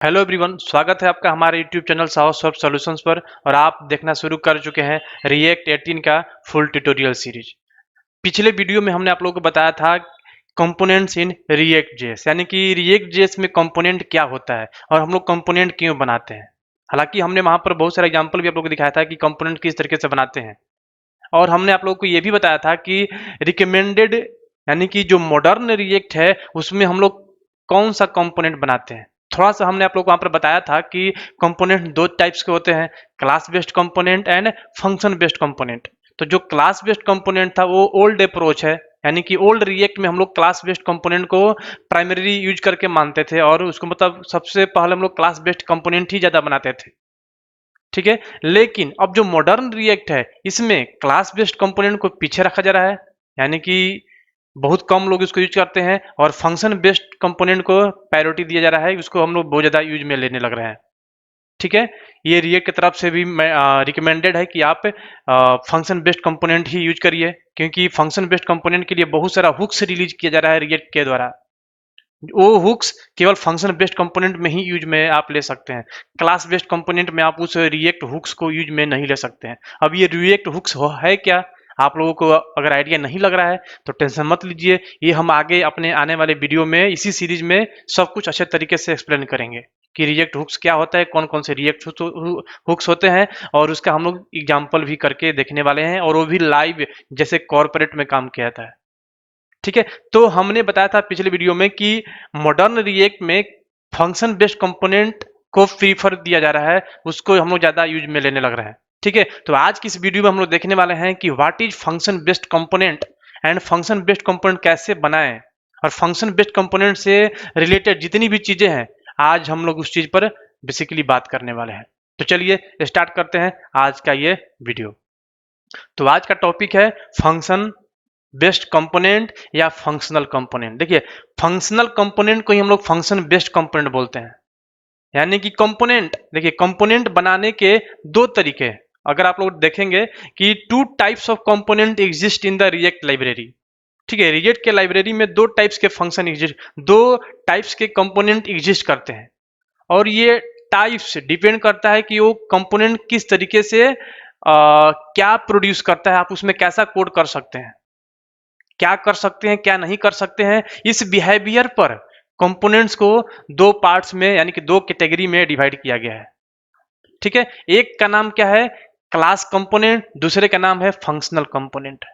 Hello everyone, स्वागत है आपका हमारे YouTube channel Saho Soft Solutions पर। और आप देखना शुरू कर चुके हैं रिएक्ट 18 का फुल ट्यूटोरियल सीरीज। पिछले वीडियो में हमने आप लोगों को बताया था कंपोनेंट्स इन रिएक्ट जेएस, यानी कि रिएक्ट जेएस में कंपोनेंट क्या होता है और हम लोग कंपोनेंट क्यों बनाते हैं। हालांकि हमने वहां पर बहुत सारे एग्जांपल भी आप लोगों को दिखाया था कि कंपोनेंट किस तरीके से बनाते हैं। और हमने आप लोगों को ये भी बताया था कि रिकमेंडेड, यानी कि जो मॉडर्न रिएक्ट है उसमें हम लोग कौन सा कंपोनेंट बनाते हैं। थोड़ा सा हमने आप लोग को वहां पर बताया था कि कंपोनेंट दो टाइप्स के होते हैं, class based component and function based component. तो जो क्लास बेस्ड कंपोनेंट था वो ओल्ड अप्रोच है, यानी कि ओल्ड रिएक्ट में हम लोग क्लास बेस्ड कंपोनेंट को प्राइमरी यूज करके मानते थे और उसको मतलब सबसे पहले हम लोग क्लास बेस्ड कंपोनेंट ही ज्यादा बनाते थे। ठीक है, लेकिन अब जो मॉडर्न रिएक्ट है इसमें क्लास बेस्ड कंपोनेंट को पीछे रखा जा रहा है, यानी कि बहुत कम लोग इसको यूज करते हैं और फंक्शन बेस्ड कंपोनेंट को प्रायोरिटी दिया जा रहा है, उसको हम लोग बहुत ज़्यादा यूज में लेने लग रहे हैं। ठीक है, ये रिएक्ट की तरफ से भी रिकमेंडेड है कि आप फंक्शन बेस्ड कंपोनेंट ही यूज करिए, क्योंकि फंक्शन बेस्ड कंपोनेंट के लिए बहुत सारा हुक्स रिलीज किया जा रहा है रिएक्ट के द्वारा। वो हुक्स केवल फंक्शन बेस्ड कंपोनेंट में ही यूज में आप ले सकते हैं, क्लास बेस्ड कंपोनेंट में आप उस रिएक्ट हुक्स को यूज में नहीं ले सकते हैं। अब ये रिएक्ट हुक्स है क्या, आप लोगों को अगर आइडिया नहीं लग रहा है तो टेंशन मत लीजिए, ये हम आगे अपने आने वाले वीडियो में इसी सीरीज में सब कुछ अच्छे तरीके से एक्सप्लेन करेंगे कि रिएक्ट हुक्स क्या होता है, कौन कौन से रिएक्ट हुक्स होते हैं, और उसका हम लोग एग्जाम्पल भी करके देखने वाले हैं, और वो भी लाइव जैसे कॉर्पोरेट में काम किया था। ठीक है, तो हमने बताया था पिछले वीडियो में कि मॉडर्न रिएक्ट में फंक्शन बेस्ड कंपोनेंट को प्रीफर दिया जा रहा है, उसको हम लोग ज्यादा यूज में लेने लग रहे हैं। ठीक है, तो आज की इस वीडियो में हम लोग देखने वाले हैं कि what is function based component and function based component कैसे बनाएं, और फंक्शन बेस्ड कंपोनेंट से रिलेटेड जितनी भी चीजें हैं आज हम लोग उस चीज पर बेसिकली बात करने वाले हैं। तो चलिए स्टार्ट करते हैं आज का ये वीडियो। तो आज का टॉपिक है फंक्शन बेस्ड कंपोनेंट या फंक्शनल कंपोनेंट। देखिए, फंक्शनल कंपोनेंट को ही हम लोग फंक्शन बेस्ड कंपोनेंट बोलते हैं, यानी कि कंपोनेंट, देखिए कंपोनेंट बनाने के दो तरीके हैं। अगर आप लोग देखेंगे कि two types of component exist in the react library. ठीक है, रिएक्ट के लाइब्रेरी में दो टाइप्स के फंक्शन एग्जिस्ट, दो टाइप्स के कंपोनेंट एग्जिस्ट करते हैं, और ये टाइप्स डिपेंड करता है कि वो कंपोनेंट किस तरीके से क्या प्रोड्यूस करता है, आप उसमें कैसा कोड कर सकते हैं, क्या कर सकते हैं क्या नहीं कर सकते हैं। इस बिहेवियर पर कंपोनेंट्स को दो पार्ट्स में, यानी कि दो कैटेगरी में डिवाइड किया गया है। ठीक है, एक का नाम क्या है, क्लास कंपोनेंट, दूसरे का नाम है फंक्शनल कंपोनेंट।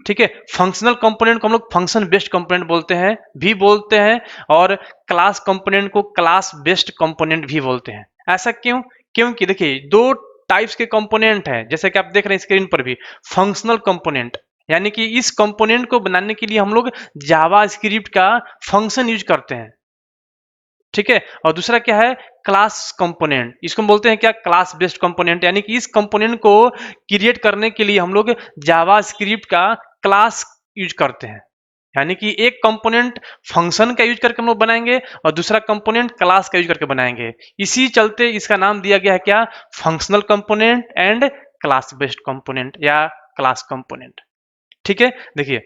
ठीक है, फंक्शनल कंपोनेंट को हम लोग फंक्शन बेस्ड कंपोनेंट बोलते हैं, और क्लास कंपोनेंट को क्लास बेस्ड कंपोनेंट भी बोलते हैं। ऐसा क्यों, क्योंकि देखिए दो टाइप्स के कंपोनेंट हैं, जैसे कि आप देख रहे हैं स्क्रीन पर भी, फंक्शनल कंपोनेंट, यानी कि इस कंपोनेंट को बनाने के लिए हम लोग जावा स्क्रिप्ट का फंक्शन यूज करते हैं। ठीक है, और दूसरा क्या है, क्लास कंपोनेंट, इसको हम बोलते हैं क्या, क्लास बेस्ड कंपोनेंट, यानी कि इस कंपोनेंट को क्रिएट करने के लिए हम लोग जावा स्क्रिप्ट का क्लास यूज करते हैं। यानी कि एक कंपोनेंट फंक्शन का यूज करके हम लोग बनाएंगे और दूसरा कंपोनेंट क्लास का यूज करके बनाएंगे। इसी चलते इसका नाम दिया गया है क्या, functional component and class based component या क्लास कंपोनेंट। ठीक है, देखिए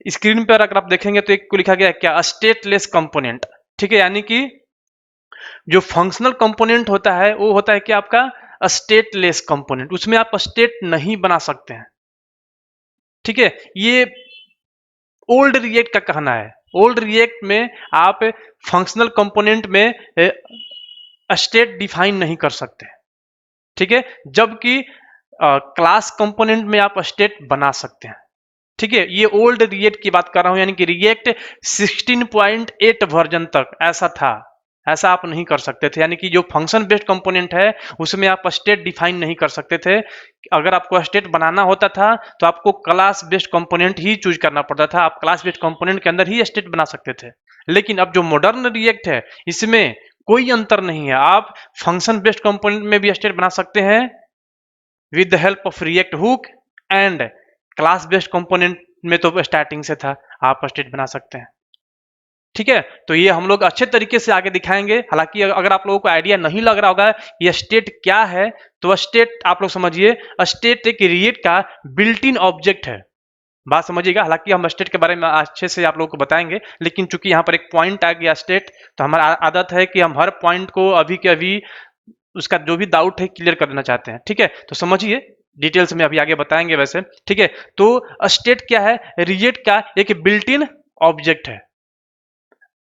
स्क्रीन पर अगर आप देखेंगे तो एक को लिखा गया है क्या, स्टेटलेस कंपोनेंट। ठीक है, यानी कि जो फंक्शनल कंपोनेंट होता है वो होता है कि आपका स्टेटलेस कंपोनेंट, उसमें आप स्टेट नहीं बना सकते हैं। ठीक है, ये ओल्ड रिएक्ट का कहना है। ओल्ड रिएक्ट में आप फंक्शनल कंपोनेंट में स्टेट डिफाइन नहीं कर सकते। ठीक है, जबकि क्लास कंपोनेंट में आप स्टेट बना सकते हैं। ठीक है, ये ओल्ड रिएक्ट की बात कर रहा हूं, यानी कि रिएक्ट 16.8 वर्जन तक ऐसा था, ऐसा आप नहीं कर सकते थे। यानी कि जो फंक्शन बेस्ड कंपोनेंट है उसमें आप स्टेट डिफाइन नहीं कर सकते थे। अगर आपको स्टेट बनाना होता था तो आपको क्लास बेस्ड कंपोनेंट ही चूज करना पड़ता था, आप क्लास बेस्ड कंपोनेंट के अंदर ही स्टेट बना सकते थे। लेकिन अब जो मॉडर्न रिएक्ट है इसमें कोई अंतर नहीं है, आप फंक्शन बेस्ड कंपोनेंट में भी स्टेट बना सकते हैं with the help of react hook, and class based component में तो स्टार्टिंग से था, आप स्टेट बना सकते हैं। ठीक है, तो ये हम लोग अच्छे तरीके से आगे दिखाएंगे। हालांकि अगर आप लोगों को आइडिया नहीं लग रहा होगा ये स्टेट क्या है, तो स्टेट आप लोग समझिए, स्टेट एक रिएक्ट का बिल्ट इन ऑब्जेक्ट है। बात समझिएगा। हालांकि हम स्टेट के बारे में अच्छे से आप लोगों को बताएंगे, लेकिन चूंकि यहाँ पर एक पॉइंट आ गया स्टेट, तो हमारा आदत है कि हम हर पॉइंट को अभी के अभी उसका जो भी डाउट है क्लियर करना चाहते हैं। ठीक है, तो समझिए, डिटेल्स में अभी आगे बताएंगे वैसे। ठीक है, तो स्टेट क्या है? रिजेक्ट का एक बिल्ट इन ऑब्जेक्ट है।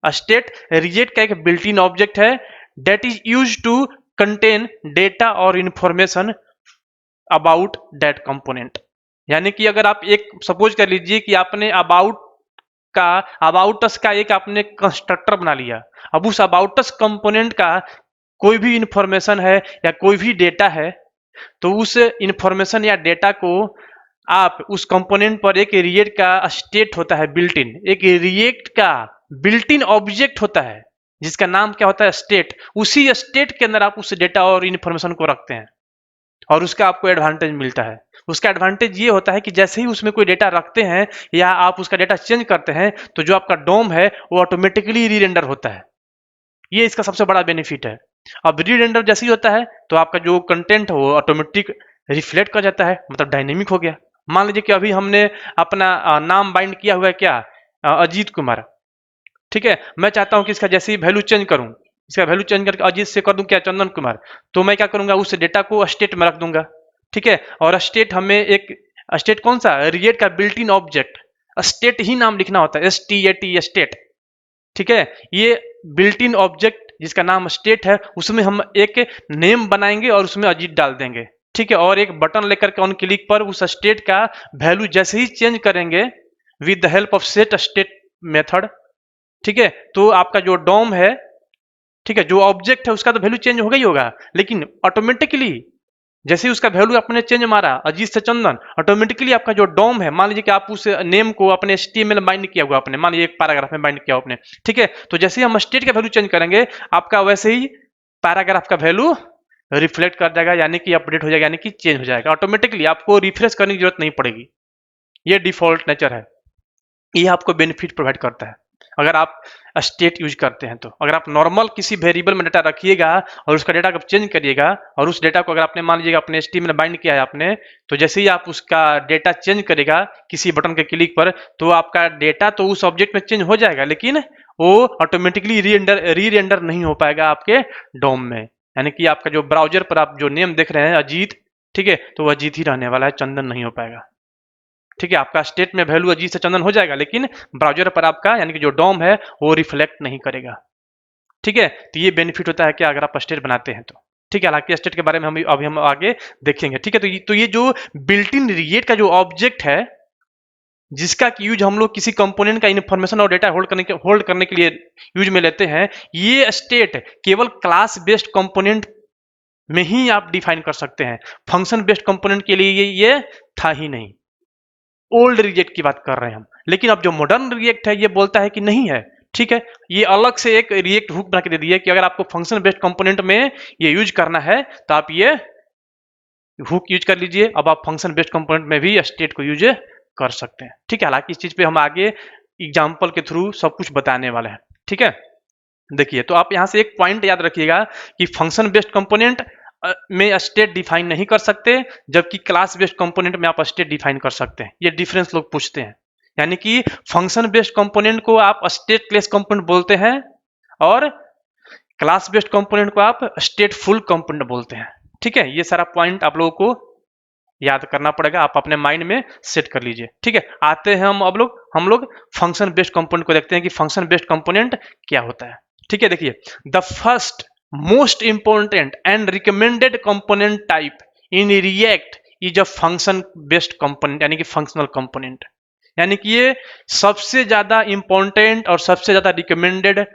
स्टेट रिजेक्ट का एक बिल्ट इन ऑब्जेक्ट है that is use to contain data और इंफॉर्मेशन अबाउट दैट कंपोनेंट। यानी कि अगर आप एक सपोज कर लीजिए कि आपने अबाउटस का एक आपने कंस्ट्रक्टर बना लिया। अब उस अबाउटस कंपोनेंट का कोई भी इंफॉर्मेशन है या कोई भी डेटा है, तो उस इंफॉर्मेशन या डेटा को आप उस कंपोनेंट पर एक रिएक्ट का स्टेट होता है बिल्ट इन, एक रिएक्ट का बिल्ट इन ऑब्जेक्ट होता है जिसका नाम क्या होता है? स्टेट। उसी स्टेट के अंदर आप उस डेटा और इंफॉर्मेशन को रखते हैं और उसका आपको एडवांटेज मिलता है। उसका एडवांटेज ये होता है कि जैसे ही उसमें कोई डेटा रखते हैं या आप उसका डेटा चेंज करते हैं, तो जो आपका डोम है वो ऑटोमेटिकली री रेंडर होता है। ये इसका सबसे बड़ा बेनिफिट है। अब री रेंडर जैसे ही होता है तो आपका जो कंटेंट है वो ऑटोमेटिक रिफ्लेक्ट कर जाता है, मतलब डायनेमिक हो गया। मान लीजिए कि अभी हमने अपना नाम बाइंड किया हुआ है क्या? अजीत कुमार। ठीक है, मैं चाहता हूं कि इसका जैसे ही वैल्यू चेंज करूं, इसका वैल्यू चेंज करके अजीत से कर दूं क्या? चंदन कुमार। तो मैं क्या करूंगा? उस डेटा को स्टेट में रख दूंगा। ठीक है, और स्टेट हमें एक स्टेट कौन सा? रिएक्ट का बिल्ट इन ऑब्जेक्ट। स्टेट ही नाम लिखना होता है, STAT स्टेट। ठीक है, ये बिल्ट इन ऑब्जेक्ट जिसका नाम स्टेट है, उसमें हम एक नेम बनाएंगे और उसमें अजीत डाल देंगे। ठीक है, और एक बटन लेकर के ऑन क्लिक पर उस स्टेट का वैल्यू जैसे ही चेंज करेंगे with the help of set state method, ठीक है, तो आपका जो डोम है, ठीक है, जो ऑब्जेक्ट है उसका तो वैल्यू चेंज होगा ही होगा, लेकिन ऑटोमेटिकली जैसे ही उसका वैल्यू आपने चेंज मारा अजीत से चंदन, ऑटोमेटिकली आपका जो डोम है, मान लीजिए कि आप उस नेम को अपने HTML में बाइंड किया हुआ आपने, मान लीजिए एक पैराग्राफ में बाइंड किया आपने। ठीक है, तो जैसे ही हम स्टेट का वैल्यू चेंज करेंगे, आपका वैसे ही पैराग्राफ का वैल्यू रिफ्लेक्ट कर जाएगा, यानी कि अपडेट हो जाएगा, यानी कि चेंज हो जाएगा ऑटोमेटिकली। आपको रिफ्रेश करने की जरूरत नहीं पड़ेगी। ये डिफॉल्ट नेचर है, ये आपको बेनिफिट प्रोवाइड करता है अगर आप स्टेट यूज करते हैं। तो अगर आप नॉर्मल किसी वेरिएबल में डेटा रखिएगा और उसका डेटा को चेंज करिएगा, और उस डेटा को अगर आपने मान लीजिएगा अपने HTML में बाइंड किया है आपने, तो जैसे ही आप उसका डेटा चेंज करेगा किसी बटन के क्लिक पर, तो आपका डेटा तो उस ऑब्जेक्ट में चेंज हो जाएगा, लेकिन वो ऑटोमेटिकली री रेंडर नहीं हो पाएगा आपके डोम में। यानी कि आपका जो ब्राउजर पर आप जो नेम देख रहे हैं अजीत, ठीक है, तो वो अजीत ही रहने वाला है, चंदन नहीं हो पाएगा। ठीक है, आपका स्टेट में वैल्यू अजीत से चंदन हो जाएगा, लेकिन ब्राउजर पर आपका यानी कि जो डोम है वो रिफ्लेक्ट नहीं करेगा। ठीक है, तो ये बेनिफिट होता है कि अगर आप स्टेट बनाते हैं तो। ठीक है, हालांकि स्टेट के बारे में अभी हम आगे देखेंगे। ठीक है, तो ये जो बिल्ट इन रिएक्ट का जो ऑब्जेक्ट है जिसका यूज हम लोग किसी कंपोनेंट का इन्फॉर्मेशन और डेटा होल्ड करने के लिए यूज में लेते हैं, ये स्टेट केवल क्लास बेस्ड कंपोनेंट में ही आप डिफाइन कर सकते हैं। फंक्शन बेस्ड कंपोनेंट के लिए ये था ही नहीं। ओल्ड रिएक्ट की बात कर रहे हैं हम, लेकिन अब जो मॉडर्न रिएक्ट है ये बोलता है कि नहीं है। ठीक है, ये अलग से एक रिएक्ट हुक बना के दे दिया कि अगर आपको फंक्शन बेस्ड कंपोनेंट में ये यूज करना है तो आप ये हुक यूज कर लीजिए। अब आप फंक्शन बेस्ड कंपोनेंट में भी स्टेट को यूज कर सकते हैं। ठीक है, हालांकि इस चीज पे हम आगे एग्जाम्पल के थ्रू सब कुछ बताने वाले हैं। ठीक है, देखिए, तो आप यहाँ से एक पॉइंट याद रखिएगा कि फंक्शन बेस्ड कंपोनेंट में स्टेट डिफाइन नहीं कर सकते, जबकि क्लास बेस्ड कंपोनेंट में आप स्टेट डिफाइन कर सकते हैं। ये डिफरेंस लोग पूछते हैं। यानी कि फंक्शन बेस्ड कंपोनेंट को आप स्टेटलेस कंपोनेंट बोलते हैं और क्लास बेस्ड कंपोनेंट को आप स्टेटफुल कंपोनेंट बोलते हैं। ठीक है, ये सारा पॉइंट आप लोगों को याद करना पड़ेगा, आप अपने माइंड में सेट कर लीजिए। ठीक है, आते हैं हम लोग फंक्शन बेस्ड कंपोनेंट को देखते हैं कि फंक्शन बेस्ड कंपोनेंट क्या होता है। ठीक है, देखिए, the first most important and recommended component type in React is a function based component, यानी कि फंक्शनल कंपोनेंट। यानी कि ये सबसे ज्यादा इंपॉर्टेंट और सबसे ज्यादा रिकमेंडेड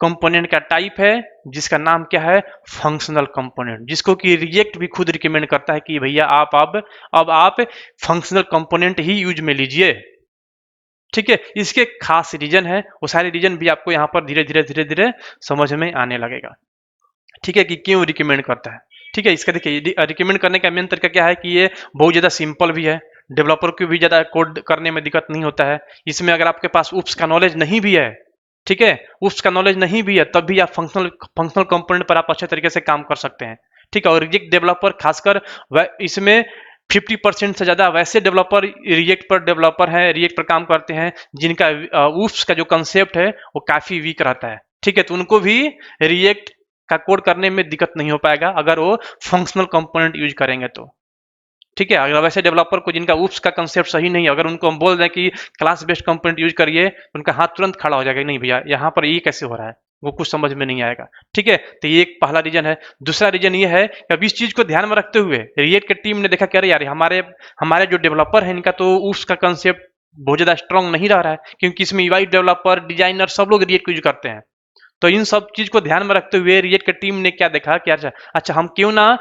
कंपोनेंट का टाइप है जिसका नाम क्या है? फंक्शनल कंपोनेंट, जिसको कि रिएक्ट भी खुद रिकमेंड करता है कि भैया आप अब आप फंक्शनल कंपोनेंट ही यूज में लीजिए। ठीक है, इसके खास रीजन है, वो सारे रीजन भी आपको यहाँ पर धीरे धीरे समझ में आने लगेगा। ठीक है, कि क्यों रिकमेंड करता है। ठीक है, इसका देखिए, रिकमेंड करने का मेन तरीका क्या है कि ये बहुत ज्यादा सिंपल भी है, डेवलपर को भी ज्यादा कोड करने में दिक्कत नहीं होता है। इसमें अगर आपके पास उप्स का नॉलेज नहीं भी है, ठीक है, उप्स का नॉलेज नहीं भी है, तब भी आप फंक्शनल कंपोनेंट पर आप अच्छे तरीके से काम कर सकते हैं। ठीक है, और रिजिक डेवलपर खासकर इसमें 50% से ज़्यादा वैसे डेवलपर रिएक्ट पर डेवलपर हैं, रिएक्ट पर काम करते हैं जिनका ऊप्स का जो कंसेप्ट है वो काफ़ी वीक रहता है। ठीक है, तो उनको भी रिएक्ट का कोड करने में दिक्कत नहीं हो पाएगा अगर वो फंक्शनल कंपोनेंट यूज करेंगे तो। ठीक है, अगर वैसे डेवलपर को जिनका ऊप्स का कंसेप्ट सही नहीं है, अगर उनको हम बोल दें कि क्लास बेस्ड कंपोनेंट यूज करिए, तो उनका हाथ तुरंत खड़ा हो जाएगा, नहीं भैया यहाँ पर ये कैसे हो रहा है, वो कुछ समझ में नहीं आएगा। ठीक है, तो ये एक पहला रीजन है। दूसरा रीजन ये है कि अब इस चीज को ध्यान में रखते हुए रिएक्ट की टीम ने देखा कि अरे यार हमारे हमारे जो डेवलपर है इनका तो ऊप्स का कंसेप्ट बहुत ज्यादा स्ट्रांग नहीं रह रहा है, क्योंकि इसमें यूआई डेवलपर डिजाइनर सब लोग रिएक्ट यूज करते हैं। तो इन सब चीज को ध्यान में रखते हुए रिएक्ट की टीम ने क्या देखा कि अच्छा हम क्यों ना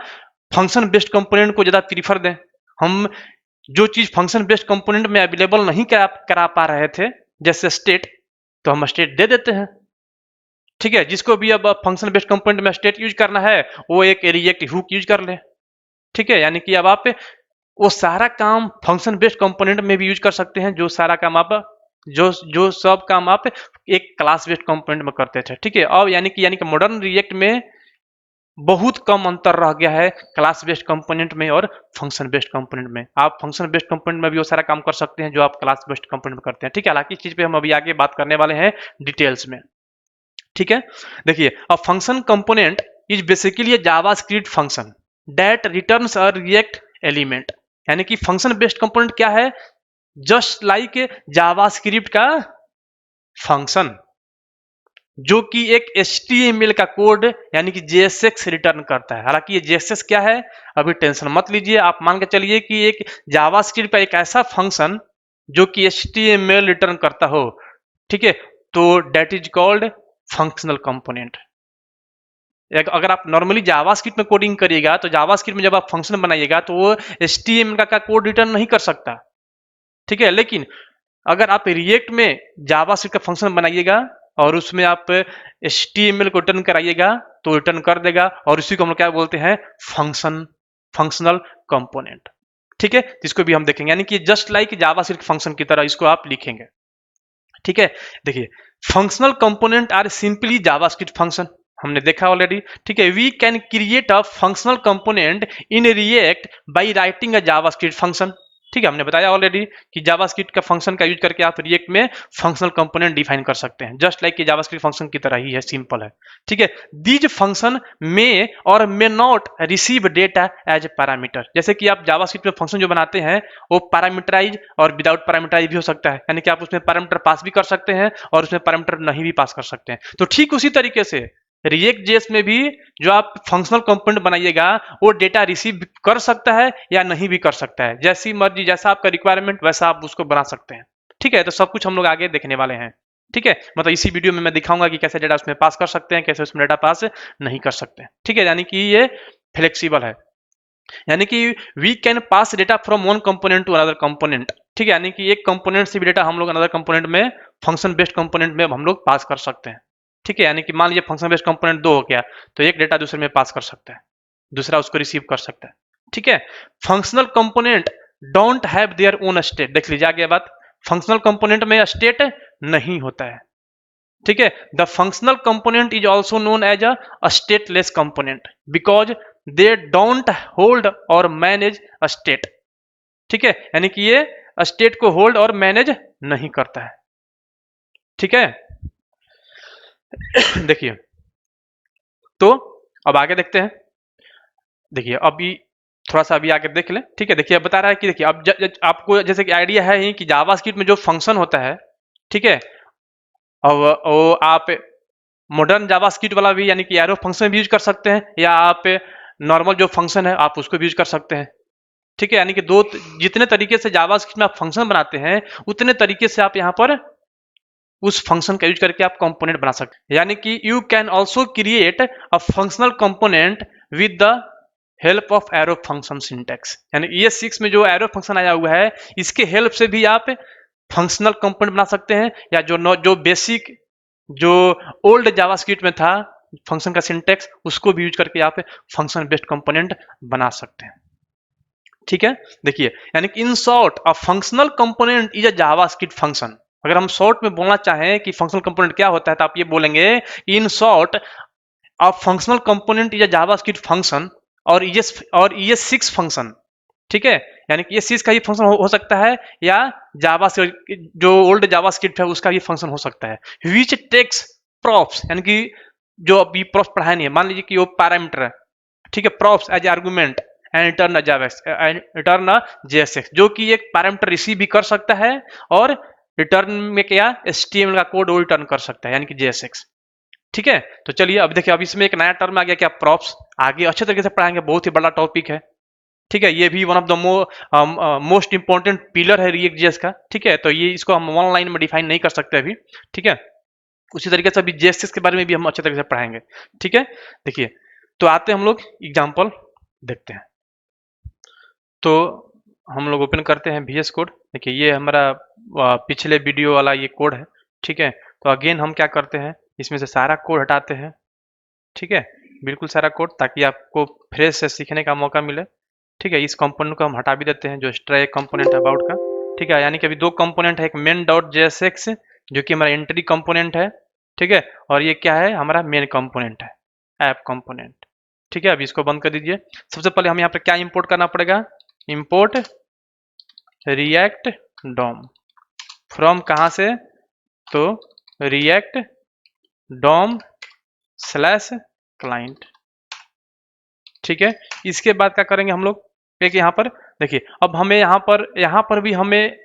फंक्शन बेस्ड कंपोनेंट को ज्यादा प्रीफर दें। हम जो चीज फंक्शन बेस्ड कंपोनेंट में अवेलेबल नहीं करा पा रहे थे, जैसे स्टेट, तो हम स्टेट दे देते हैं। ठीक है, जिसको भी अब फंक्शन बेस्ड कंपोनेंट में स्टेट यूज करना है वो एक रिएक्ट हुक यूज कर ले। ठीक है, यानी कि अब आप वो सारा काम फंक्शन बेस्ड कंपोनेंट में भी यूज कर सकते हैं जो सारा काम आप जो जो सब काम आप एक क्लास बेस्ड कंपोनेंट में करते थे। ठीक है, अब यानी कि मॉडर्न रिएक्ट में बहुत कम अंतर रह गया है क्लास बेस्ड कंपोनेंट में और फंक्शन बेस्ड कंपोनेंट में। आप फंक्शन बेस्ड कंपोनेंट में भी वो सारा काम कर सकते हैं जो आप क्लास बेस्ड कंपोनेंट में करते हैं। ठीक है, हालांकि इस चीज पे हम अभी आगे बात करने वाले हैं डिटेल्स में। ठीक है, देखिए, a function component is basically A JavaScript function that returns a react element. यानी कि फंक्शन बेस्ड कंपोनेंट क्या है, जस्ट लाइक जावास्क्रिप्ट का फंक्शन, जो कि एक HTML का कोड यानी कि JSX रिटर्न करता है। हालांकि ये JSX क्या है अभी टेंशन मत लीजिए, आप मान के चलिए कि एक जावास्क्रिप्ट का एक ऐसा फंक्शन जो कि HTML रिटर्न करता हो। ठीक है, तो that is called functional component. अगर आप नॉर्मली जावास्क्रिप्ट में कोडिंग करिएगा तो जावास्क्रिप्ट में जब आप फंक्शन बनाइएगा तो वो HTML का कोड रिटर्न नहीं कर सकता। ठीक है, लेकिन अगर आप रिएक्ट में जावास्क्रिप्ट का फंक्शन बनाइएगा और उसमें आप HTML को रिटर्न कराइएगा तो रिटर्न कर देगा, और इसी को हम लोग क्या बोलते हैं, फंक्शनल कंपोनेंट। ठीक है, इसको भी हम देखेंगे, यानी कि जस्ट लाइक जावास्क्रिप्ट फंक्शन की तरह इसको आप लिखेंगे। ठीक है, देखिए, functional component are simply JavaScript function, हमने देखा ऑलरेडी। ठीक है, we can create a functional component in React by writing a JavaScript function. ठीक है, हमने बताया ऑलरेडी कि जावास्क्रिप्ट का फंक्शन का यूज करके आप रिएक्ट में फंक्शनल कंपोनेंट डिफाइन कर सकते हैं, जस्ट लाइक कि जावास्क्रिप्ट फंक्शन की तरह ही है, सिंपल है। ठीक है, दीज फंक्शन मे और may not receive data as parameter. जैसे कि आप जावास्क्रिप्ट में फंक्शन जो बनाते हैं वो पैरामीटराइज और विदाउट पैरामीटराइज भी हो सकता है, यानी कि आप उसमें पैरामीटर पास भी कर सकते हैं और उसमें पैरामीटर नहीं भी पास कर सकते हैं। तो ठीक उसी तरीके से रिएक्ट जेएस में भी जो आप फंक्शनल कंपोनेंट बनाइएगा वो डेटा रिसीव कर सकता है या नहीं भी कर सकता है, जैसी मर्जी, जैसा आपका रिक्वायरमेंट वैसा आप उसको बना सकते हैं। ठीक है, तो सब कुछ हम लोग आगे देखने वाले हैं। ठीक है, मतलब इसी वीडियो में मैं दिखाऊंगा कि कैसे डेटा उसमें पास कर सकते हैं, कैसे उसमें डेटा पास नहीं कर सकते हैं। ठीक है, यानी कि ये फ्लेक्सिबल है, यानी कि we can pass data from one component to another component. ठीक है, यानी कि एक कंपोनेंट से भी डेटा हम लोग अनदर कंपोनेंट में, फंक्शन बेस्ड कंपोनेंट में हम लोग पास कर सकते हैं। ठीक है, यानी कि मान लीजिए फंक्शन बेस्ड कंपोनेंट 2 हो गया तो एक डेटा दूसरे में पास कर सकता है, दूसरा उसको रिसीव कर सकता है। ठीक है, functional component don't have their own state. देख लीजिए आगे बात, फंक्शनल कंपोनेंट में स्टेट नहीं होता है। ठीक है, the functional component is also known as a stateless component because they don't hold और मैनेज अ स्टेट। ठीक है, यानी कि ये स्टेट को होल्ड और मैनेज नहीं करता है। ठीक है, देखिए, तो अब आगे देखते हैं। देखिए अभी थोड़ा सा अभी आगे देख लें। ठीक है, देखिए बता रहा है कि देखिए अब आपको जैसे कि आइडिया है ही कि जावास्क्रिप्ट में जो फंक्शन होता है, ठीक है, अब वो आप मॉडर्न जावास्क्रिप्ट वाला भी यानी कि एरो फंक्शन भी यूज कर सकते हैं, या आप नॉर्मल जो फंक्शन है आप उसको भी यूज कर सकते हैं। ठीक है, यानी कि दो, जितने तरीके से जावास्क्रिप्ट में आप फंक्शन बनाते हैं उतने तरीके से आप यहाँ पर उस फंक्शन का यूज करके आप कंपोनेंट बना सकते हैं। यानी कि you can also create a functional component with the help of arrow function syntax. यानी ES6 में जो एरो फंक्शन आया हुआ है इसके हेल्प से भी आप फंक्शनल कंपोनेंट बना सकते हैं, या जो बेसिक जो ओल्ड जावास्क्रिप्ट में था फंक्शन का सिंटैक्स उसको भी यूज करके आप फंक्शन बेस्ड कंपोनेंट बना सकते हैं। ठीक है, देखिए, यानी कि in short a functional component is a JavaScript function. अगर हम शॉर्ट में बोलना चाहें कि फंक्शनल कंपोनेंट क्या होता है तो आप ये बोलेंगे in short a functional component is a JavaScript function और ES6 फंक्शन ठीक है, यानी कि ये सीज का ही फंक्शन हो सकता है या जावा से जो ओल्ड जावा स्क्रिप्ट है उसका भी फंक्शन हो सकता है। विच टेक्स प्रॉप्स, यानी कि जो अभी प्रॉप्स पढ़ाया नहीं है, मान लीजिए कि वो पैरामीटर है, ठीक है, props as argument and return return JSX, जो कि एक पैरामीटर रिसीव भी कर सकता है और रिटर्न में क्या एचटीएमएल का कोड वो रिटर्न कर सकता है, यानी कि जेएसएक्स। ठीक है, तो चलिए अब देखिए, अब इसमें एक नया टर्म आ गया क्या, प्रॉप्स। आगे अच्छे तरीके से पढ़ाएंगे, बहुत ही बड़ा टॉपिक है। ठीक है, ये भी one of the most important pillar है रिएक्ट जेएस का। ठीक है, तो ये इसको हम वन लाइन में डिफाइन नहीं कर सकते अभी। ठीक है, उसी तरीके से अभी जेएसएस के बारे में भी हम अच्छे तरीके से पढ़ाएंगे। ठीक है, देखिए, तो आते हैं हम लोग एग्जाम्पल देखते हैं। तो हम लोग ओपन करते हैं VS कोड। देखिए, ये हमारा पिछले वीडियो वाला ये कोड है। ठीक है, तो अगेन हम क्या करते हैं, इसमें से सारा कोड हटाते हैं। ठीक है, बिल्कुल सारा कोड, ताकि आपको फ्रेश से सीखने का मौका मिले। ठीक है, इस कंपोनेंट को हम हटा भी देते हैं, जो एक्स्ट्रा एक कंपोनेंट है अबाउट का। ठीक है, यानी कि अभी दो कंपोनेंट है, एक मेन डॉट जेएसएक्स जो कि हमारा एंट्री कंपोनेंट है। ठीक है, और ये क्या है, हमारा मेन कंपोनेंट है, ऐप कंपोनेंट। ठीक है, अभी इसको बंद कर दीजिए। सबसे पहले हम यहाँ पे क्या इंपोर्ट करना पड़ेगा, इंपोर्ट रिएक्ट डॉम फ्रॉम, कहाँ से, तो रिएक्ट डॉम स्लैश क्लाइंट। ठीक है, इसके बाद क्या करेंगे हम लोग, एक यहाँ पर देखिए, अब हमें यहाँ पर भी हमें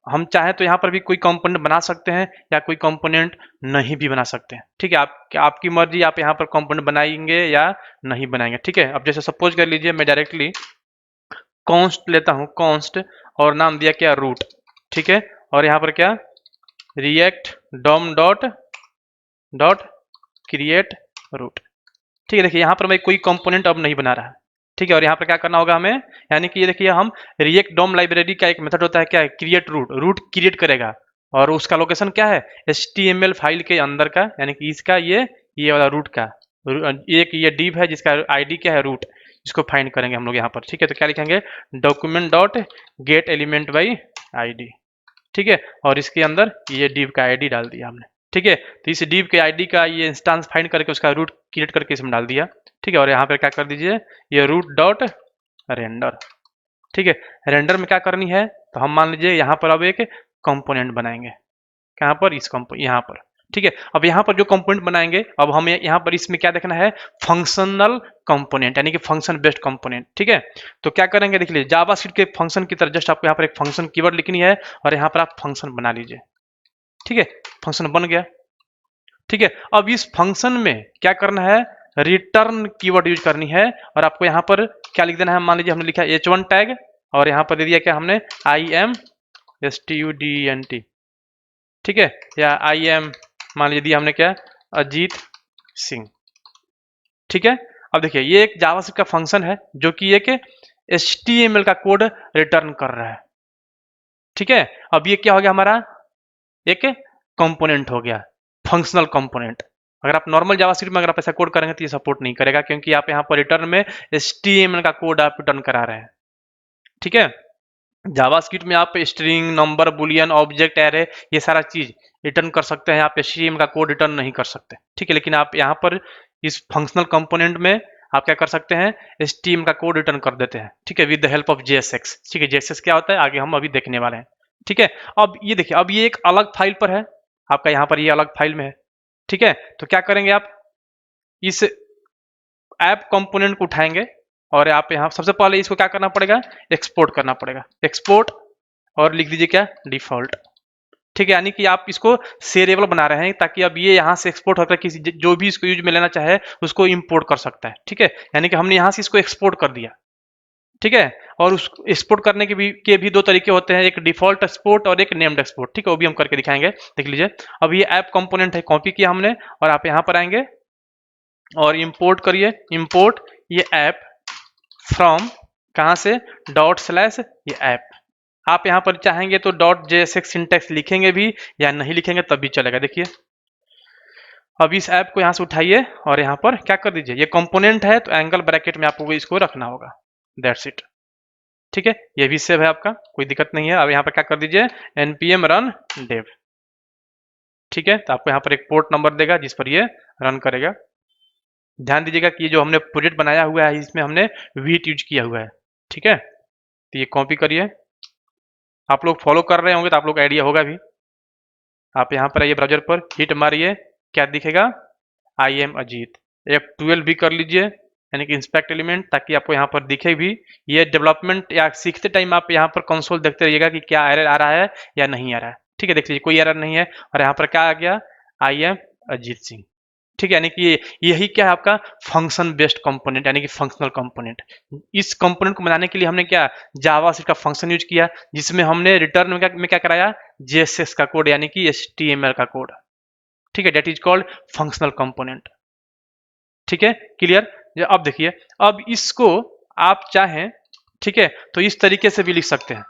हम चाहें तो यहाँ पर भी कोई कंपोनेंट बना सकते हैं या कोई कंपोनेंट नहीं भी बना सकते हैं। ठीक है, आपकी मर्जी, आप यहाँ पर कंपोनेंट बनाएंगे या नहीं बनाएंगे। ठीक है, अब जैसे सपोज कर लीजिए मैं डायरेक्टली कॉन्स्ट लेता हूँ, कॉन्स्ट, और नाम दिया क्या, रूट। ठीक है, और यहाँ पर क्या, React DOM dot dot create root. ठीक है, देखिए यहाँ पर मैं कोई कंपोनेंट अब नहीं बना रहा। ठीक है, और यहाँ पर क्या करना होगा हमें, यानी कि ये देखिए, हम रिएक्ट डॉम लाइब्रेरी का एक मेथड होता है क्या, क्रिएट रूट, रूट क्रिएट करेगा और उसका लोकेशन क्या है, HTML फाइल के अंदर का, यानी कि इसका ये वाला रूट का एक ये डिव है जिसका आईडी क्या है, रूट। इसको फाइंड करेंगे हम लोग यहाँ पर। ठीक है, तो क्या लिखेंगे, document dot gate element by ID. ठीक है, और इसके अंदर ये डिव का आईडी डाल दिया हमने। ठीक है, तो इस डिव के आईडी का ये इंस्टेंस फाइंड करके उसका रूट क्रिएट करके इसमें डाल दिया। ठीक है, और यहाँ पर क्या कर दीजिए, ये रूट डॉट रेंडर। ठीक है, रेंडर में क्या करनी है, तो हम मान लीजिए यहाँ पर अब एक कंपोनेंट बनाएंगे, कहाँ पर, इस कंपोनेंट यहाँ पर। ठीक है, अब यहाँ पर जो कंपोनेंट बनाएंगे, अब हमें यहाँ पर इसमें क्या देखना है, फंक्शनल कंपोनेंट, यानी कि फंक्शन बेस्ड कंपोनेंट। ठीक है, तो क्या करेंगे, देख लीजिए, जावास्क्रिप्ट के फंक्शन की तरह जस्ट आपको यहाँ पर एक फंक्शन कीवर्ड लिखनी है और यहाँ पर आप फंक्शन बना लीजिए। ठीक है, फंक्शन बन गया। ठीक है, अब इस फंक्शन में क्या करना है, रिटर्न कीवर्ड यूज करनी है, और आपको यहाँ पर क्या लिख देना है, मान लीजिए हमने लिखा h1 टैग और यहाँ पर दे दिया क्या हमने, IM STUDENT। ठीक है, या IM मान लीजिए दिया हमने क्या, अजीत सिंह। ठीक है, अब देखिए, ये एक जावास्क्रिप्ट का फंक्शन है जो कि एक HTML का कोड रिटर्न कर रहा है। ठीक है, अब ये क्या हो गया, हमारा एक कंपोनेंट हो गया, फंक्शनल कंपोनेंट। अगर आप नॉर्मल जावास्क्रिप्ट में अगर आप ऐसा कोड करेंगे तो ये सपोर्ट नहीं करेगा, क्योंकि आप यहाँ पर रिटर्न में HTML का कोड आप रिटर्न करा रहे हैं। ठीक है, जावास्क्रिप्ट में आप string, number, Boolean, object, array, ये सारा चीज रिटर्न कर सकते हैं, आप HTML का कोड रिटर्न नहीं कर सकते। ठीक है, लेकिन आप यहाँ पर इस फंक्शनल कंपोनेंट में आप क्या कर सकते हैं, HTML का कोड रिटर्न कर देते हैं। ठीक है, with the help of JSX। ठीक है, JSX क्या होता है आगे हम अभी देखने वाले हैं। ठीक है, अब ये देखिए, अब ये एक अलग फाइल पर है आपका, यहाँ पर ये अलग फाइल में है। ठीक है, तो क्या करेंगे, आप इस ऐप कंपोनेंट को उठाएंगे और आप यहाँ सबसे पहले इसको क्या करना पड़ेगा, एक्सपोर्ट करना पड़ेगा, एक्सपोर्ट, और लिख दीजिए क्या, डिफॉल्ट। ठीक है, यानी कि आप इसको शेयरेबल बना रहे हैं, ताकि अब ये यहाँ से एक्सपोर्ट होकर किसी जो भी इसको यूज में लेना चाहे उसको इंपोर्ट कर सकता है। ठीक है, यानी कि हमने यहाँ से इसको एक्सपोर्ट कर दिया। ठीक है, और उस एक्सपोर्ट करने के भी दो तरीके होते हैं, एक डिफॉल्ट एक्सपोर्ट और एक नेम्ड एक्सपोर्ट। ठीक है, वो भी हम करके दिखाएंगे, देख लीजिए। अब ये ऐप कंपोनेंट है, कॉपी किया हमने, और आप यहाँ पर आएंगे और इंपोर्ट करिए, इंपोर्ट ये ऐप फ्रॉम, कहाँ से, डॉट स्लैश ये ऐप। आप यहाँ पर चाहेंगे तो डॉट JSX सिंटैक्स लिखेंगे भी या नहीं लिखेंगे तब भी चलेगा। देखिए, अब इस ऐप को यहाँ से उठाइए और यहाँ पर क्या कर दीजिए, ये कंपोनेंट है तो एंगल ब्रैकेट में आपको इसको रखना होगा, दैट्स इट। ठीक है, ये भी सेव है आपका, कोई दिक्कत नहीं है। अब यहाँ पर क्या कर दीजिए, npm run dev। ठीक है, तो आपको यहाँ पर एक पोर्ट नंबर देगा जिस पर ये रन करेगा। ध्यान दीजिएगा कि ये जो हमने प्रोजेक्ट बनाया हुआ है इसमें हमने वीट यूज किया हुआ है। ठीक है, तो ये कॉपी करिए। आप लोग फॉलो कर रहे होंगे तो आप लोग को आइडिया होगा भी। आप यहाँ पर आइए, ब्राउजर पर हिट मारिए, क्या दिखेगा, आई एम अजीत। F12 भी कर लीजिए, यानी कि इंस्पेक्ट एलिमेंट, ताकि आपको यहाँ पर दिखे भी। ये डेवलपमेंट या सीखते टाइम आप यहाँ पर कंसोल देखते रहिएगा कि क्या एरर आ रहा है या नहीं आ रहा है। ठीक है, देख लीजिए कोई एरर नहीं है, और यहाँ पर क्या आ गया, आई एम अजीत सिंह। ठीक है, यानी कि यही क्या है आपका फंक्शन बेस्ड कंपोनेंट, यानी कि फंक्शनल कंपोनेंट। इस कंपोनेंट को बनाने के लिए हमने क्या, जावा का फंक्शन यूज किया, जिसमें हमने रिटर्न में क्या कराया, जेएसएस का कोड, यानी कि एचटीएमएल का कोड। ठीक है, that is called functional component. ठीक है, क्लियर। अब देखिए, अब इसको आप चाहें, ठीक है, तो इस तरीके से भी लिख सकते हैं।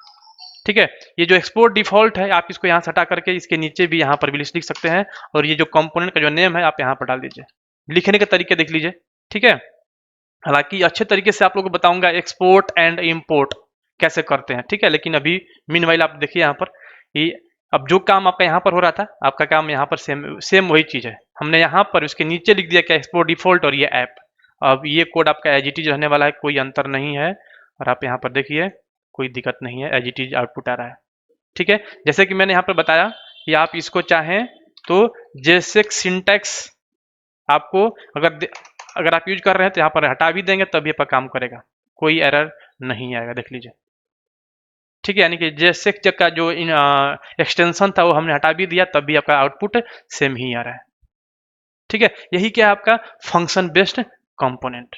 ठीक है, ये जो एक्सपोर्ट डिफॉल्ट है, आप इसको यहाँ से हटा करके इसके नीचे भी यहाँ पर भी लिख सकते हैं, और ये जो कंपोनेंट का जो नेम है आप यहाँ पर डाल दीजिए। लिखने के तरीके देख लीजिए। ठीक है, हालांकि अच्छे तरीके से आप लोगों को बताऊंगा एक्सपोर्ट एंड इंपोर्ट कैसे करते हैं। ठीक है, लेकिन अभी मीनवाइल आप देखिए यहाँ पर, ये अब जो काम आपका यहाँ पर हो रहा था, आपका काम यहाँ पर सेम सेम वही चीज है। हमने यहाँ पर उसके नीचे लिख दिया क्या, एक्सपोर्ट डिफॉल्ट और ये ऐप। अब ये कोड आपका एज इट इज रहने वाला है, कोई अंतर नहीं है। और आप यहाँ पर देखिए कोई दिक्कत नहीं है, एज इट इज आउटपुट आ रहा है। ठीक है, जैसे कि मैंने यहाँ पर बताया कि आप इसको चाहें तो जैसे सिंटैक्स आपको अगर आप यूज कर रहे हैं तो यहाँ पर हटा भी देंगे तब ये पर काम करेगा, कोई एरर नहीं आएगा, देख लीजिए। ठीक है, यानी कि जैसे का जो एक्सटेंशन था वो हमने हटा भी दिया, तब भी आपका आउटपुट सेम ही आ रहा है। ठीक है, यही क्या है आपका फंक्शन बेस्ड कंपोनेंट।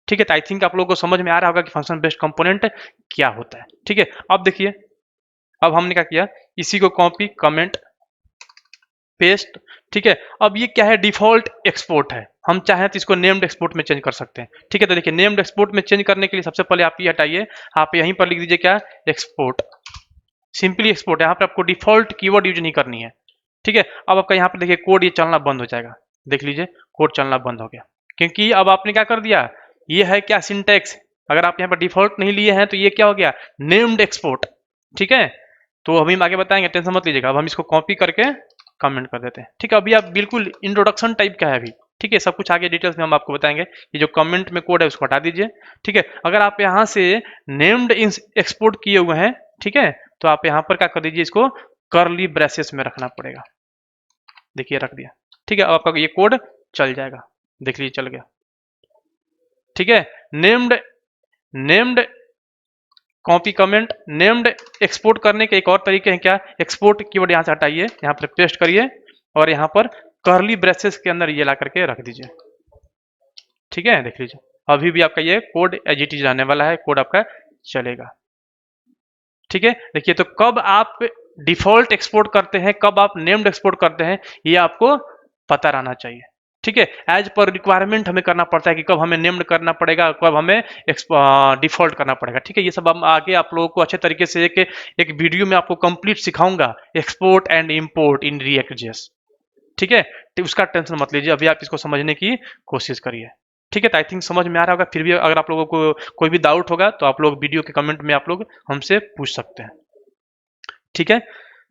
ठीक है, तो आई थिंक आप लोगों को समझ में आ रहा होगा कि फंक्शन बेस्ड कंपोनेंट क्या होता है। ठीक है, अब देखिए, अब हमने क्या किया, इसी को कॉपी कमेंट पेस्ट। ठीक है, अब ये क्या है, डिफॉल्ट एक्सपोर्ट है, हम चाहें तो इसको नेम्ड एक्सपोर्ट में चेंज कर सकते हैं। ठीक है, तो देखिए नेम्ड एक्सपोर्ट में चेंज करने के लिए सबसे पहले आप ये हटाइए, आप यहीं पर लिख दीजिए क्या, एक्सपोर्ट, सिंपली एक्सपोर्ट। यहाँ पर आपको डिफॉल्ट कीवर्ड यूज नहीं करनी है। ठीक है, अब आपका यहाँ पर देखिए कोड ये चलना बंद हो जाएगा, देख लीजिए कोड चलना बंद हो गया, क्योंकि अब आपने क्या कर दिया, ये है क्या, सिंटेक्स। अगर आप यहाँ पर डिफॉल्ट नहीं लिए हैं तो ये क्या हो गया, नेम्ड एक्सपोर्ट। ठीक है, तो अभी हम आगे बताएंगे, टेंशन मत लीजिएगा। अब हम इसको कॉपी करके कमेंट कर देते हैं। ठीक है, अभी आप बिल्कुल इंट्रोडक्शन टाइप का है अभी। ठीक है, सब कुछ आगे डिटेल्स में हम आपको बताएंगे। ये जो कमेंट में कोड है उसको हटा दीजिए। ठीक है, अगर आप यहाँ से नेम्ड एक्सपोर्ट किए हुए हैं, ठीक है, तो आप यहाँ पर क्या कर दीजिए, इसको कर्ली ब्रेसेस में रखना पड़ेगा। देखिए रख दिया। ठीक है, अब आपका ये कोड चल जाएगा, देख लीजिए चल गया। ठीक है, named named copy comment, named export करने के एक और तरीके हैं क्या, एक्सपोर्ट कीवर्ड यहाँ से हटाइए, यहाँ पर पेस्ट करिए, और यहाँ पर कर्ली ब्रेसेस के अंदर ये ला करके रख दीजिए। ठीक है, देख लीजिए अभी भी आपका ये कोड एज इट इज रहने वाला है, कोड आपका चलेगा। ठीक है, देखिए तो कब आप डिफॉल्ट एक्सपोर्ट करते हैं, कब आप नेम्ड एक्सपोर्ट करते हैं, ये आपको पता रहना चाहिए। ठीक है, एज पर रिक्वायरमेंट हमें करना पड़ता है कि कब हमें नेम्ड करना पड़ेगा, कब हमें डिफॉल्ट करना पड़ेगा। ठीक है, ये सब हम आगे आप लोगों को अच्छे तरीके से एक वीडियो में आपको कंप्लीट सिखाऊंगा, export and import in React JS. ठीक है, तो उसका टेंशन मत लीजिए, अभी आप इसको समझने की कोशिश करिए। ठीक है, तो आई थिंक समझ में आ रहा होगा। फिर भी अगर आप लोगों को कोई भी डाउट होगा तो आप लोग वीडियो के कमेंट में आप लोग हमसे पूछ सकते हैं। ठीक है,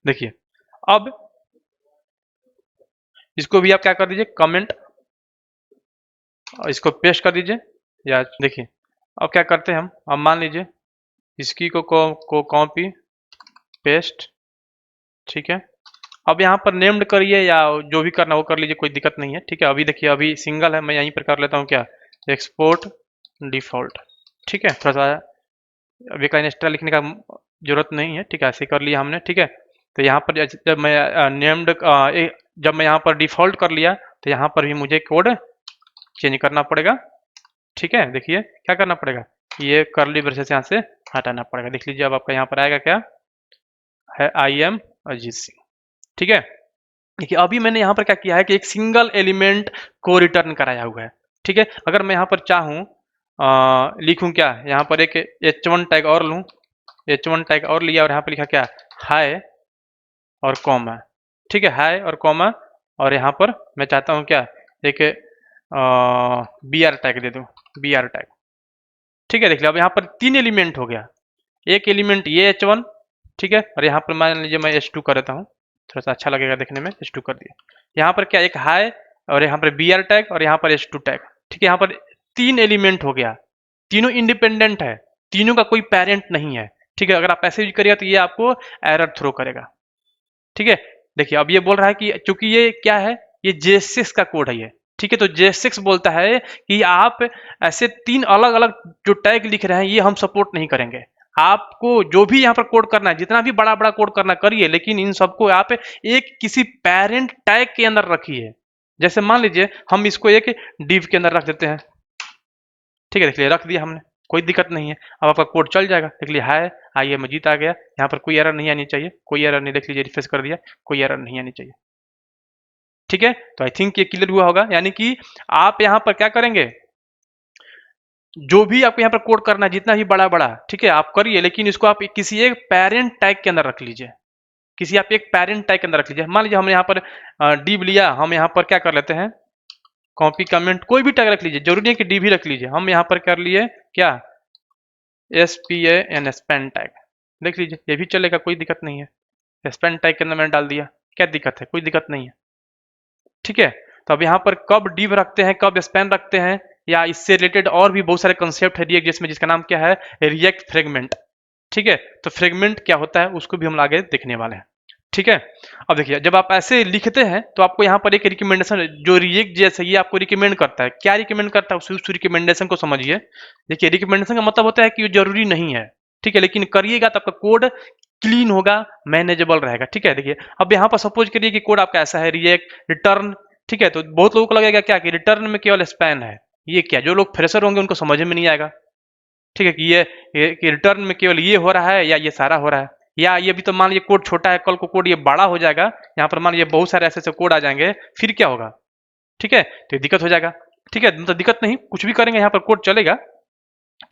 देखिए अब इसको भी आप क्या कर दीजिए, कमेंट, और इसको पेस्ट कर दीजिए। या देखिए अब क्या करते हैं हम, अब मान लीजिए इसकी को कॉपी पेस्ट। ठीक है, अब यहाँ पर नेम्ड करिए या जो भी करना वो कर लीजिए, कोई दिक्कत नहीं है। ठीक है, अभी देखिए अभी सिंगल है, मैं यहीं पर कर लेता हूँ क्या, एक्सपोर्ट डिफॉल्ट। ठीक है, थोड़ा सा अभी का एक्स्ट्रा लिखने का जरूरत नहीं है। ठीक है, ऐसे कर लिया हमने। ठीक है, तो यहाँ पर जब मैं नेम्ड जब मैं यहाँ पर डिफॉल्ट कर लिया तो यहाँ पर भी मुझे कोड चेंज करना पड़ेगा। ठीक है, देखिए क्या करना पड़ेगा, ये कर्ली ब्रेसेस यहाँ से हटाना पड़ेगा। देख लीजिए अब आपका यहाँ पर आएगा क्या है, आई एम अजीत सिंह। ठीक है, देखिए अभी मैंने यहाँ पर क्या किया है कि एक सिंगल एलिमेंट को रिटर्न कराया हुआ है। ठीक है, अगर मैं यहाँ पर चाहूँ लिखूँ क्या, यहाँ पर एक h1 टैग और लूँ, h1 टैग और लिया और यहाँ पर लिखा क्या, हाय और कॉमा। ठीक है, हाय और कॉमा, और यहाँ पर मैं चाहता हूँ क्या, एक बी आर टैग दे दूँ, बी आर टैग। ठीक है, देख लिया अब यहाँ पर 3 एलिमेंट हो गया, एक एलिमेंट ये h1, ठीक है, और यहाँ पर मान लीजिए मैं h2 कर देता हूँ, थोड़ा सा अच्छा लगेगा देखने में, h2 कर दिया। यहाँ पर क्या, एक हाई और यहाँ पर br टैग और यहाँ पर h2 टैग। ठीक है, यहाँ पर 3 एलिमेंट हो गया, तीनों इंडिपेंडेंट है। तीनों का कोई पेरेंट नहीं है। ठीक है, अगर आप ऐसे यूज करिएगा तो ये आपको एरर थ्रो करेगा। ठीक है, देखिए अब ये बोल रहा है कि चूंकि ये क्या है, ये J6 का कोड है ये। ठीक है, तो J6 बोलता है कि आप ऐसे 3 अलग अलग जो टैग लिख रहे हैं ये हम सपोर्ट नहीं करेंगे। आपको जो भी यहाँ पर कोड करना है, जितना भी बड़ा बड़ा कोड करना करिए, लेकिन इन सबको आप एक किसी पेरेंट टैग के अंदर रखिए। जैसे मान लीजिए हम इसको एक div के अंदर रख देते हैं। ठीक है, देख लिया, रख दिया हमने, कोई दिक्कत नहीं है। अब आपका कोड चल जाएगा। देख लिया, हाय आइए मजीद आ गया, यहाँ पर कोई एरर नहीं आनी चाहिए, कोई एरर नहीं। देख लीजिए, रिफ्रेश कर दिया, कोई एरर नहीं आनी चाहिए। ठीक है, तो आई थिंक ये क्लियर हुआ होगा। यानी कि आप यहाँ पर क्या करेंगे, जो भी आपको यहाँ पर कोड करना है, जितना भी बड़ा बड़ा, ठीक है, आप करिए, लेकिन इसको आप किसी एक पेरेंट टैग के अंदर रख लीजिए। किसी आप एक पेरेंट टैग के अंदर रख लीजिए। मान लीजिए हमने यहाँ पर div लिया, हम यहाँ पर क्या कर लेते हैं, कॉपी कमेंट कोई भी टैग रख लीजिए, जरूरी नहीं कि div ही रख लीजिए। हम यहाँ पर कर लिए क्या, span स्पैन टैग। देख लीजिए, ये भी चलेगा, कोई दिक्कत नहीं है। स्पैन टैग के अंदर मैंने डाल दिया, क्या दिक्कत है, कोई दिक्कत नहीं है। ठीक है, तो अब यहाँ पर कब div रखते हैं, कब स्पैन रखते हैं, या इससे रिलेटेड और भी बहुत सारे कंसेप्ट है रिएक्ट जिसमें, जिसका नाम क्या है, रिएक्ट फ्रेगमेंट। ठीक है, तो फ्रेगमेंट क्या होता है उसको भी हम आगे देखने वाले हैं। ठीक है, अब देखिए जब आप ऐसे लिखते हैं तो आपको यहाँ पर एक रिकमेंडेशन, जो रिएक्ट जैसे ये आपको रिकमेंड करता है, क्या रिकमेंड करता है उस रिकमेंडेशन को समझिए। देखिए, रिकमेंडेशन का मतलब होता है कि ये जरूरी नहीं है। ठीक है, लेकिन करिएगा तो आपका कोड क्लीन होगा, मैनेजेबल रहेगा। ठीक है, देखिए अब यहाँ पर सपोज करिए कि कोड आपका ऐसा है, रिएक्ट रिटर्न। ठीक है, तो बहुत लोगों को लगेगा क्या कि रिटर्न में केवल स्पैन है, ये क्या, जो लोग फ्रेशर होंगे उनको समझ में नहीं आएगा। ठीक है, कि ये कि रिटर्न में केवल ये हो रहा है या ये सारा हो रहा है, या ये भी तो मान लीजिए कोड छोटा है, कल को कोड ये बड़ा हो जाएगा, यहाँ पर मान लीजिए बहुत सारे ऐसे ऐसे कोड आ जाएंगे, फिर क्या होगा। ठीक है, तो ये दिक्कत हो जाएगा। ठीक है, मतलब दिक्कत नहीं, कुछ भी करेंगे यहाँ पर कोड चलेगा।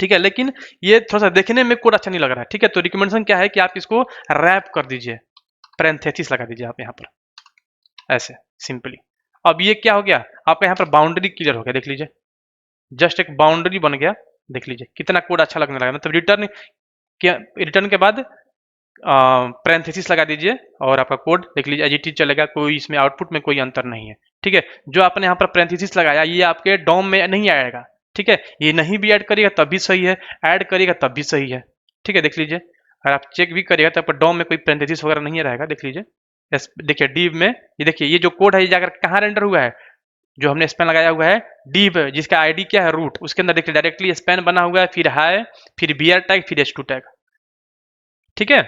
ठीक है, लेकिन ये थोड़ा सा देखने में कोड अच्छा नहीं लग रहा है। ठीक है, तो रिकमेंडेशन क्या है कि आप इसको रैप कर दीजिए, पैरेंथेसिस लगा दीजिए आप यहाँ पर ऐसे सिंपली। अब ये क्या हो गया, आपका यहाँ पर बाउंड्री क्लियर हो गया। देख लीजिए, जस्ट एक बाउंड्री बन गया। देख लीजिए कितना कोड अच्छा लगने लगा। मतलब रिटर्न के बाद पैरेंथेसिस लगा दीजिए और आपका कोड देख लीजिए एज इट इज चलेगा, कोई इसमें आउटपुट में कोई अंतर नहीं है। ठीक है, जो आपने यहाँ पर पैरेंथेसिस लगाया ये आपके डॉम में नहीं आएगा। ठीक है, ये नहीं भी ऐड करिएगा तब भी सही है, ऐड करिएगा तब भी सही है। ठीक है, देख लीजिए, अगर आप चेक भी करिएगा तो आपका डॉम में कोई पैरेंथेसिस वगैरह नहीं रहेगा। देख लीजिए, देखिए div में ये देखिए, ये जो कोड है ये जाकर कहाँ रेंडर हुआ है, जो हमने स्पैन लगाया हुआ है div, जिसका आईडी क्या है रूट, उसके अंदर देखिए डायरेक्टली स्पैन बना हुआ है, फिर हाई, फिर br टैग, फिर h2 टैग। ठीक है,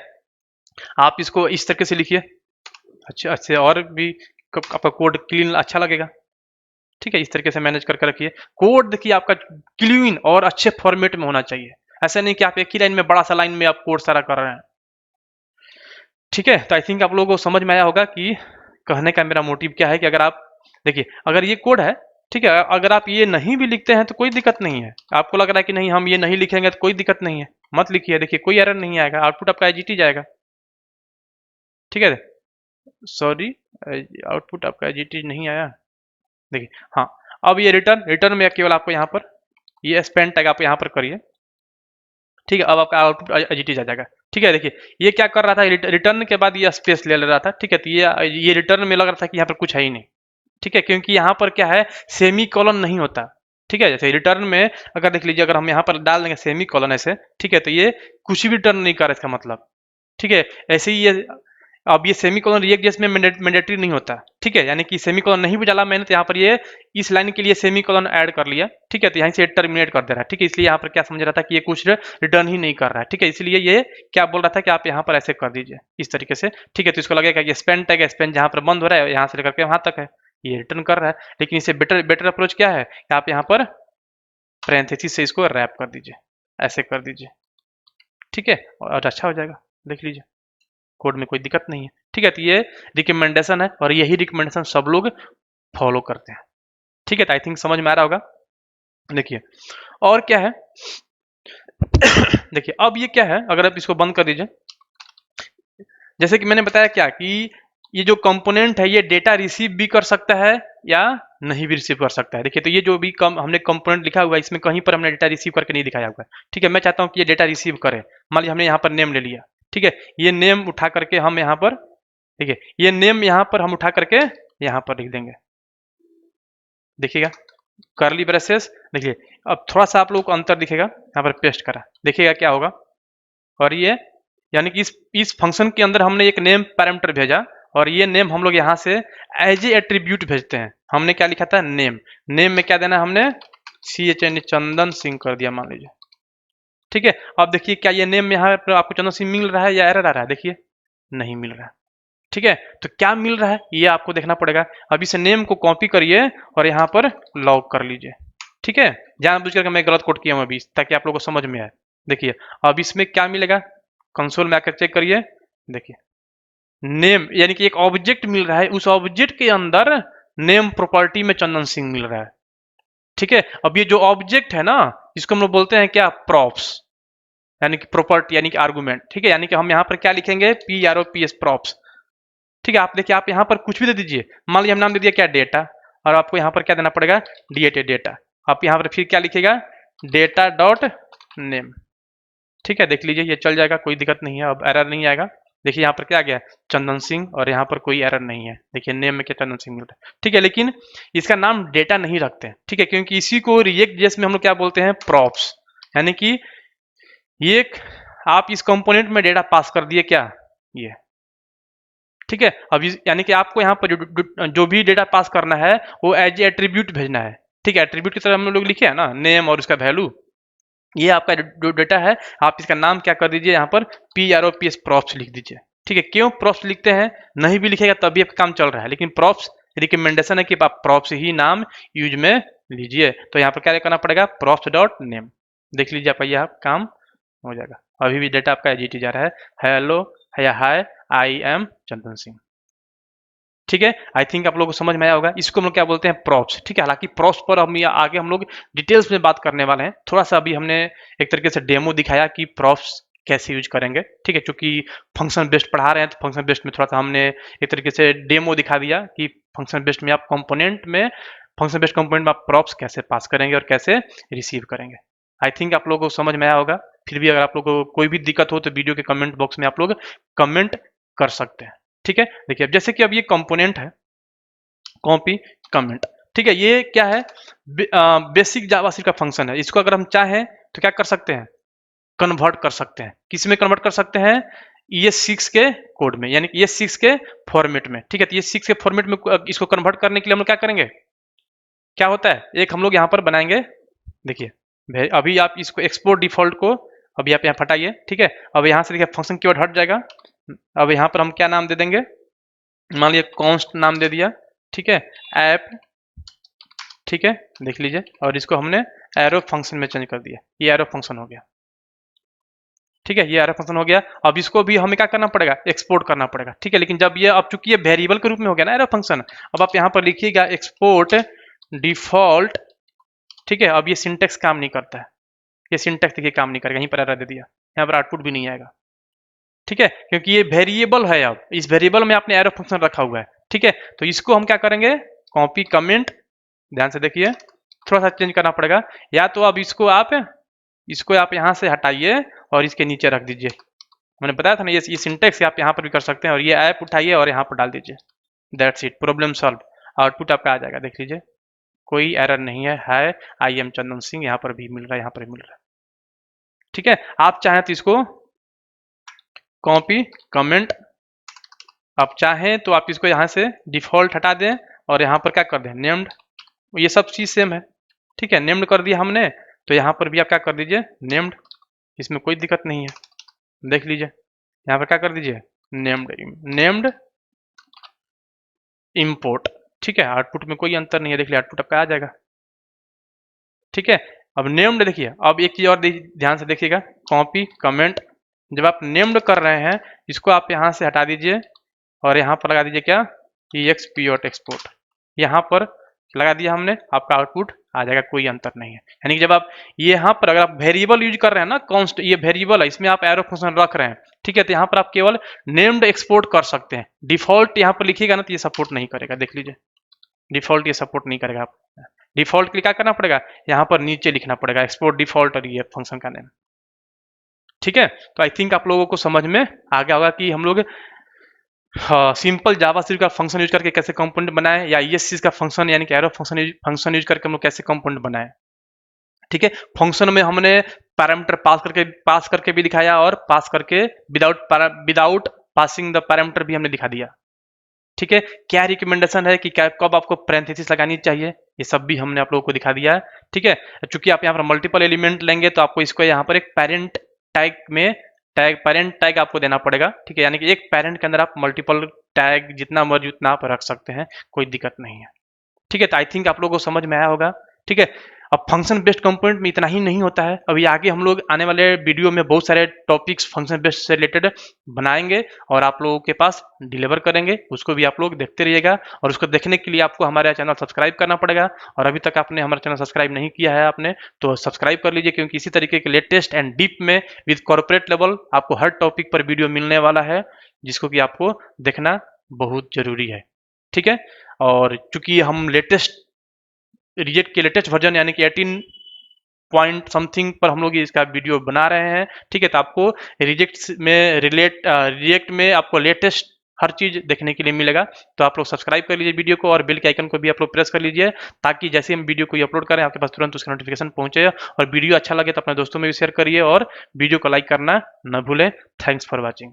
आप इसको इस तरीके से लिखिए, अच्छा अच्छे और भी आपका कोड क्लीन अच्छा लगेगा। ठीक है, इस तरीके से मैनेज करके रखिए। कोड देखिए आपका क्लीन और अच्छे फॉर्मेट में होना चाहिए, ऐसा नहीं कि आप एक ही लाइन में बड़ा सा लाइन में आप कोड सारा कर रहे हैं। ठीक है, तो आई थिंक आप लोगों को समझ में आया होगा कि कहने का मेरा मोटिव क्या है। कि अगर आप देखिए, अगर ये कोड है, ठीक है, अगर आप ये नहीं भी लिखते हैं तो कोई दिक्कत नहीं है। आपको लग रहा है कि नहीं हम ये नहीं लिखेंगे तो कोई दिक्कत नहीं है, मत लिखिए। देखिए कोई एरर नहीं आएगा, आउटपुट आपका एजीटी जाएगा। ठीक है, सॉरी, आउटपुट आपका एजीटी नहीं आया। देखिए हाँ, अब ये रिटर्न में केवल आपको यहाँ पर ये स्पेंड टैग आप यहाँ पर करिए। ठीक है, अब आपका आउटपुट एजीटी आ जाएगा। ठीक है, देखिए ये क्या कर रहा था, रिटर्न के बाद ये स्पेस ले रहा था। ठीक है, तो ये रिटर्न में लग रहा था कि यहाँ पर कुछ है ही नहीं। ठीक है, क्योंकि यहाँ पर क्या है, सेमी कॉलन नहीं होता। ठीक है, जैसे रिटर्न में अगर देख लीजिए, अगर हम यहाँ पर डाल देंगे सेमी कॉलन ऐसे, ठीक है, तो ये कुछ भी रिटर्न नहीं कर रहा इसका मतलब। ठीक है, ऐसे ही ये अब ये सेमी कॉलन रिएक्ट जेएस में मैंडेटरी नहीं होता। ठीक है, यानी कि सेमी कॉलन नहीं भी डाला मैंने, तो यहाँ पर ये इस लाइन के लिए सेमी कॉलन ऐड कर लिया। ठीक है, तो यहाँ से टर्मिनेट कर दे रहा है। ठीक है, इसलिए यहाँ पर क्या समझ रहा था कि ये कुछ रिटर्न ही नहीं कर रहा है। ठीक है, इसलिए ये क्या बोल रहा था कि आप यहाँ पर ऐसे कर दीजिए इस तरीके से। ठीक है, तो इसको लगेगा कि स्पेन टैग, स्पेन जहाँ पर बंद हो रहा है यहाँ से लेकर के वहां तक है, ये रिटर्न कर रहा है। लेकिन इससे बेटर अप्रोच क्या है कि आप यहाँ पर पैरेंथेसिस से इसको रैप कर दीजिए, ऐसे कर दीजिए। ठीक है, और अच्छा हो जाएगा। देख लीजिए, कोड में कोई दिक्कत नहीं है। ठीक है, तो ये रिकमेंडेशन है और यही रिकमेंडेशन सब लोग फॉलो करते हैं। ठीक है, तो आई थिंक समझ में आ रहा होगा। देखिए और क्या है देखिए अब ये क्या है, अगर आप इसको बंद कर दीजिए, जैसे कि मैंने बताया क्या कि ये जो कंपोनेंट है ये डेटा रिसीव भी कर सकता है या नहीं भी रिसीव कर सकता है। देखिए, तो ये जो भी हमने कंपोनेंट लिखा हुआ है इसमें कहीं पर हमने डेटा रिसीव करके नहीं दिखाया हुआ है। ठीक है, मैं चाहता हूँ कि ये डेटा रिसीव करे। मान लीजिए हमने यहाँ पर नेम ले लिया। ठीक है, ये नेम उठा करके हम यहाँ पर, ठीक है, ये नेम यहाँ पर हम उठा करके यहाँ पर लिख देंगे। देखिएगा, कर्ली ब्रेसेस। देखिए अब थोड़ा सा आप लोगों को अंतर दिखेगा, यहाँ पर पेस्ट करा, देखिएगा क्या होगा। और ये यानी कि इस फंक्शन के अंदर हमने एक नेम पैरामीटर भेजा और ये नेम हम लोग यहाँ से एज ए एट्रीब्यूट भेजते हैं। हमने क्या लिखा था, नेम। नेम में क्या देना है, हमने CHN चंदन सिंह कर दिया मान लीजिए। ठीक है, अब देखिए क्या ये नेम यहाँ पर आपको चंदन सिंह मिल रहा है या एरर आ रहा है, देखिए नहीं मिल रहा है। ठीक है, तो क्या मिल रहा है ये आपको देखना पड़ेगा। अब इस नेम को कॉपी करिए और यहाँ पर लॉग कर लीजिए। ठीक है, जानबूझ करके मैं गलत कोड किया हूँ अभी ताकि आप लोगों को समझ में आए। देखिए अब इसमें क्या मिलेगा, कंसोल में आकर चेक करिए। देखिए नेम यानी कि एक ऑब्जेक्ट मिल रहा है, उस ऑब्जेक्ट के अंदर नेम प्रॉपर्टी में चंदन सिंह मिल रहा है। ठीक है, अब ये जो ऑब्जेक्ट है ना, इसको हम लोग बोलते हैं क्या, प्रॉप्स, यानी कि प्रॉपर्टी यानी कि आर्गुमेंट। ठीक है, यानी कि हम यहाँ पर क्या लिखेंगे, PROPS प्रॉप्स। ठीक है, आप देखिए आप यहाँ पर कुछ भी दे दीजिए, मान लीजिए हम नाम दे दिया क्या, डेटा, और आपको यहाँ पर क्या देना पड़ेगा, DATA डेटा। आप यहाँ पर फिर क्या लिखेगा, डेटा डॉट नेम। ठीक है, देख लीजिए ये चल जाएगा, कोई दिक्कत नहीं है, अब एरर नहीं आएगा। देखिए यहाँ पर क्या आ गया, चंदन सिंह, और यहाँ पर कोई एरर नहीं है। देखिए नेम में क्या चंदन सिंह मिल रहा है। ठीक है, लेकिन इसका नाम डेटा नहीं रखते हैं। ठीक है, क्योंकि इसी को रिएक्ट जेएस में हम लोग क्या बोलते हैं, प्रॉप्स, यानी कि ये आप इस कंपोनेंट में डेटा पास कर दिए क्या, ये। ठीक है, अब यानी कि आपको यहाँ पर जो भी डेटा पास करना है वो एज एट्रीब्यूट भेजना है। ठीक है, एट्रीब्यूट की तरह हम लोग लिखे है ना, नेम और उसका वैल्यू, ये आपका जो डेटा है, आप इसका नाम क्या कर दीजिए, यहाँ पर PROPS प्रॉप्स लिख दीजिए। ठीक है, क्यों प्रॉप्स लिखते हैं, नहीं भी लिखेगा तब भी आपका काम चल रहा है, लेकिन प्रॉप्स रिकमेंडेशन है कि आप प्रॉप्स ही नाम यूज में लीजिए। तो यहाँ पर क्या करना पड़ेगा, प्रॉप्स डॉट नेम। देख लीजिए आपका यह काम हो जाएगा। अभी भी डेटा आपका एज जा रहा है, हेलो या हाय आई एम चंदन सिंह। ठीक है, आई थिंक आप लोगों को समझ में आया होगा। इसको हम लोग क्या बोलते हैं, प्रॉप्स। ठीक है, हालांकि प्रॉप्स पर हम आगे हम लोग डिटेल्स में बात करने वाले हैं। थोड़ा सा अभी हमने एक तरीके से डेमो दिखाया कि प्रॉप्स कैसे यूज करेंगे। ठीक है, क्योंकि फंक्शन बेस्ड पढ़ा रहे हैं तो फंक्शन बेस्ड में थोड़ा सा हमने एक तरीके से डेमो दिखा दिया कि फंक्शन बेस्ड में आप कंपोनेंट में, फंक्शन बेस्ड कंपोनेंट में आप प्रॉप्स कैसे पास करेंगे और कैसे रिसीव करेंगे। आई थिंक आप लोगों को समझ में आया होगा। फिर भी अगर आप लोगों को कोई भी दिक्कत हो तो वीडियो के कमेंट बॉक्स में आप लोग कमेंट कर सकते हैं। ठीक है, देखिए अब जैसे कि अब ये कंपोनेंट है, कॉपी कमेंट। ठीक है, ये क्या है, बेसिक जावास्क्रिप्ट का फंक्शन है। इसको अगर हम चाहें तो क्या कर सकते हैं, कन्वर्ट कर सकते हैं। किस में कन्वर्ट कर सकते हैं, ES6 के कोड में, यानी कि ES6 के फॉर्मेट में। ठीक है, तो ES6 के फॉर्मेट में इसको कन्वर्ट करने के लिए हम लोग क्या करेंगे, क्या होता है, एक हम लोग यहाँ पर बनाएंगे। देखिए अभी आप इसको एक्सपोर्ट डिफॉल्ट को अभी आप यहाँ हटाइए। ठीक है, अब यहाँ से देखिए फंक्शन कीवर्ड हट जाएगा। अब यहाँ पर हम क्या नाम दे देंगे, मान लीजिए कॉन्स्ट नाम दे दिया। ठीक है, ऐप। ठीक है, देख लीजिए, और इसको हमने एरो फंक्शन में चेंज कर दिया, ये एरो फंक्शन हो गया। ठीक है, ये एरो फंक्शन हो गया। अब इसको भी हमें क्या करना पड़ेगा, एक्सपोर्ट करना पड़ेगा। ठीक है, लेकिन जब ये अब चूंकि ये वेरिएबल के रूप में हो गया ना एरो फंक्शन, अब आप यहाँ पर लिखिएगा एक्सपोर्ट डिफॉल्ट। ठीक है, अब ये सिंटेक्स काम नहीं करता है, ये सिंटेक्स देखिए काम नहीं करेगा, यहीं पर एरर दे दिया, यहाँ पर आउटपुट भी नहीं आएगा। ठीक है, क्योंकि ये वेरिएबल है, अब इस वेरिएबल में आपने एरो फंक्शन रखा हुआ है। ठीक है, तो इसको हम क्या करेंगे, कॉपी कमेंट, ध्यान से देखिए थोड़ा सा चेंज करना पड़ेगा। या तो अब इसको आप यहाँ से हटाइए और इसके नीचे रख दीजिए। मैंने बताया था ना, ये सिंटेक्स आप यहाँ पर भी कर सकते हैं, और ये ऐप उठाइए और यहाँ पर डाल दीजिए। That's it, problem solve, output आपका आ जाएगा। देख लीजिए कोई एरर नहीं है, आई एम चंदन सिंह, यहाँ पर भी मिल रहा है, यहाँ पर भी मिल रहा है। ठीक है, आप चाहें तो इसको कॉपी कमेंट, आप चाहें तो आप इसको यहाँ से डिफॉल्ट हटा दें और यहाँ पर क्या कर दें, नेम्ड, ये सब चीज़ सेम है। ठीक है, नेम्ड कर दिया हमने, तो यहाँ पर भी आप क्या कर दीजिए, नेम्ड, इसमें कोई दिक्कत नहीं है। देख लीजिए यहाँ पर क्या कर दीजिए, नेम्ड इंपोर्ट। ठीक है, आउटपुट में कोई अंतर नहीं है, देख लिया आउटपुट आपका आ जाएगा। ठीक है, अब नेम्ड देखिए, अब एक चीज और ध्यान से देखिएगा, कॉपी कमेंट, जब आप नेम्ड कर रहे हैं इसको आप यहाँ से हटा दीजिए और यहाँ पर लगा दीजिए क्या, export, यहाँ पर लगा दिया हमने, आपका आउटपुट आ जाएगा, कोई अंतर नहीं है। यानी कि जब आप यहाँ पर अगर आप वेरिएबल यूज कर रहे हैं ना, कॉन्स्ट, ये वेरिएबल है, इसमें आप एरो फंक्शन रख रहे हैं। ठीक है, तो यहाँ पर आप केवल नेम्ड एक्सपोर्ट कर सकते हैं। डिफॉल्ट यहाँ पर लिखिएगा ना तो ये सपोर्ट नहीं करेगा, देख लीजिए डिफॉल्ट ये सपोर्ट नहीं करेगा। आप डिफॉल्ट के लिए क्या करना पड़ेगा, यहाँ पर नीचे लिखना पड़ेगा एक्सपोर्ट डिफॉल्ट और ये फंक्शन का नेम। ठीक है, तो आई थिंक आप लोगों को समझ में आ गया होगा कि हम लोग हाँ, सिंपल जावास्क्रिप्ट का फंक्शन यूज करके कैसे कंपोनेंट बनाए, या ESC का फंक्शन यानी कि एरो फंक्शन यूज करके हम लोग कैसे कंपोनेंट बनाए। ठीक है, फंक्शन में हमने पैरामीटर पास करके भी दिखाया, और पास करके विदाउट पासिंग द पैरामीटर भी हमने दिखा दिया। ठीक है, क्या रिकमेंडेशन है कि क्या कब आपको पैरेंथेसिस लगानी चाहिए, ये सब भी हमने आप लोगों को दिखा दिया है। ठीक है, चूंकि आप यहाँ पर मल्टीपल एलिमेंट लेंगे तो आपको इसको यहाँ पर एक पैरेंट टैग आपको देना पड़ेगा। ठीक है, यानी कि एक पैरेंट के अंदर आप मल्टीपल टैग जितना मर्जी उतना आप रख सकते हैं, कोई दिक्कत नहीं है। ठीक है, तो आई थिंक आप लोगों को समझ में आया होगा। ठीक है, अब फंक्शन बेस्ड कंपोनेंट में इतना ही नहीं होता है, अभी आगे हम लोग आने वाले वीडियो में बहुत सारे टॉपिक्स फंक्शन बेस्ड से रिलेटेड बनाएंगे और आप लोगों के पास डिलीवर करेंगे, उसको भी आप लोग देखते रहिएगा। और उसको देखने के लिए आपको हमारे चैनल सब्सक्राइब करना पड़ेगा, और अभी तक आपने हमारा चैनल सब्सक्राइब नहीं किया है आपने, तो सब्सक्राइब कर लीजिए, क्योंकि इसी तरीके के लेटेस्ट एंड डीप में विद कॉर्पोरेट लेवल आपको हर टॉपिक पर वीडियो मिलने वाला है, जिसको कि आपको देखना बहुत जरूरी है। ठीक है, और चूंकि हम रिजेक्ट के लेटेस्ट वर्जन यानी कि 18 पॉइंट समथिंग पर हम लोग इसका वीडियो बना रहे हैं। ठीक है, तो आपको रिएक्ट में आपको लेटेस्ट हर चीज देखने के लिए मिलेगा। तो आप लोग सब्सक्राइब कर लीजिए वीडियो को, और बेल के आइकन को भी आप लोग प्रेस कर लीजिए, ताकि जैसे हम वीडियो कोई अपलोड करें आपके पास तुरंत उसका नोटिफिकेशन पहुंचे। और वीडियो अच्छा लगे तो अपने दोस्तों में भी शेयर करिए, और वीडियो को लाइक करना न भूलें। Thanks for watching.